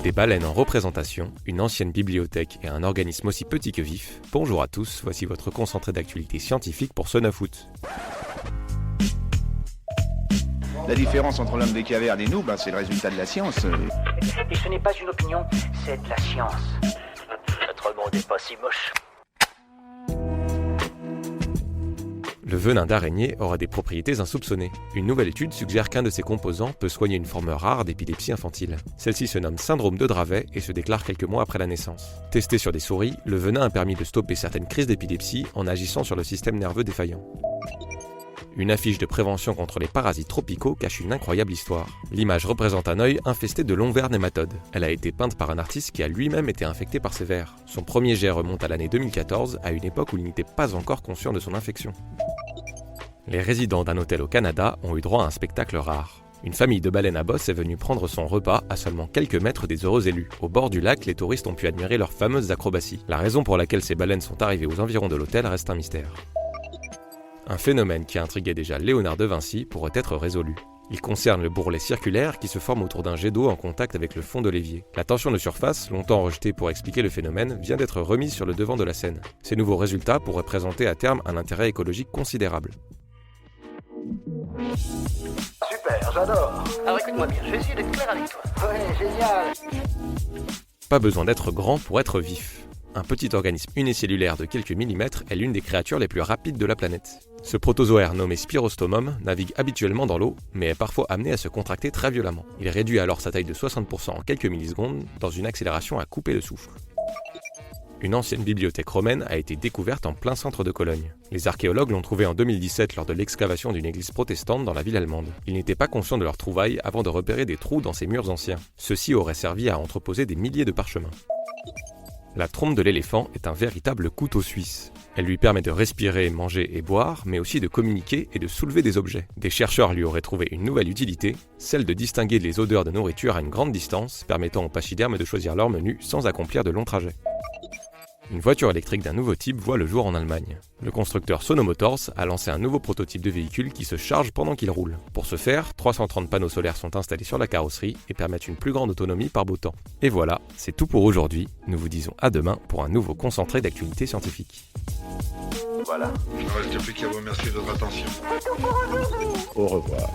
Des baleines en représentation, une ancienne bibliothèque et un organisme aussi petit que vif. Bonjour à tous, voici votre concentré d'actualité scientifique pour ce 9 août. La différence entre l'homme des cavernes et nous, c'est le résultat de la science. Et ce n'est pas une opinion, c'est de la science. Notre monde n'est pas si moche. Le venin d'araignée aura des propriétés insoupçonnées. Une nouvelle étude suggère qu'un de ses composants peut soigner une forme rare d'épilepsie infantile. Celle-ci se nomme syndrome de Dravet et se déclare quelques mois après la naissance. Testé sur des souris, le venin a permis de stopper certaines crises d'épilepsie en agissant sur le système nerveux défaillant. Une affiche de prévention contre les parasites tropicaux cache une incroyable histoire. L'image représente un œil infesté de longs vers nématodes. Elle a été peinte par un artiste qui a lui-même été infecté par ces vers. Son premier jet remonte à l'année 2014, à une époque où il n'était pas encore conscient de son infection. Les résidents d'un hôtel au Canada ont eu droit à un spectacle rare. Une famille de baleines à bosse est venue prendre son repas à seulement quelques mètres des heureux élus. Au bord du lac, les touristes ont pu admirer leurs fameuses acrobaties. La raison pour laquelle ces baleines sont arrivées aux environs de l'hôtel reste un mystère. Un phénomène qui intriguait déjà Léonard de Vinci pourrait être résolu. Il concerne le bourrelet circulaire qui se forme autour d'un jet d'eau en contact avec le fond de l'évier. La tension de surface, longtemps rejetée pour expliquer le phénomène, vient d'être remise sur le devant de la scène. Ces nouveaux résultats pourraient présenter à terme un intérêt écologique considérable. Super, j'adore. Alors écoute-moi bien, je vais essayer d'être clair avec toi. Ouais, génial. Pas besoin d'être grand pour être vif. Un petit organisme unicellulaire de quelques millimètres est l'une des créatures les plus rapides de la planète. Ce protozoaire nommé Spirostomum navigue habituellement dans l'eau, mais est parfois amené à se contracter très violemment. Il réduit alors sa taille de 60% en quelques millisecondes, dans une accélération à couper le souffle. Une ancienne bibliothèque romaine a été découverte en plein centre de Cologne. Les archéologues l'ont trouvée en 2017 lors de l'excavation d'une église protestante dans la ville allemande. Ils n'étaient pas conscients de leur trouvaille avant de repérer des trous dans ces murs anciens. Ceux-ci auraient servi à entreposer des milliers de parchemins. La trompe de l'éléphant est un véritable couteau suisse. Elle lui permet de respirer, manger et boire, mais aussi de communiquer et de soulever des objets. Des chercheurs lui auraient trouvé une nouvelle utilité, celle de distinguer les odeurs de nourriture à une grande distance, permettant aux pachydermes de choisir leur menu sans accomplir de longs trajets. Une voiture électrique d'un nouveau type voit le jour en Allemagne. Le constructeur Sono Motors a lancé un nouveau prototype de véhicule qui se charge pendant qu'il roule. Pour ce faire, 330 panneaux solaires sont installés sur la carrosserie et permettent une plus grande autonomie par beau temps. Et voilà, c'est tout pour aujourd'hui. Nous vous disons à demain pour un nouveau concentré d'actualité scientifique. Voilà. Il ne reste plus qu'à vous remercier de votre attention. Au revoir.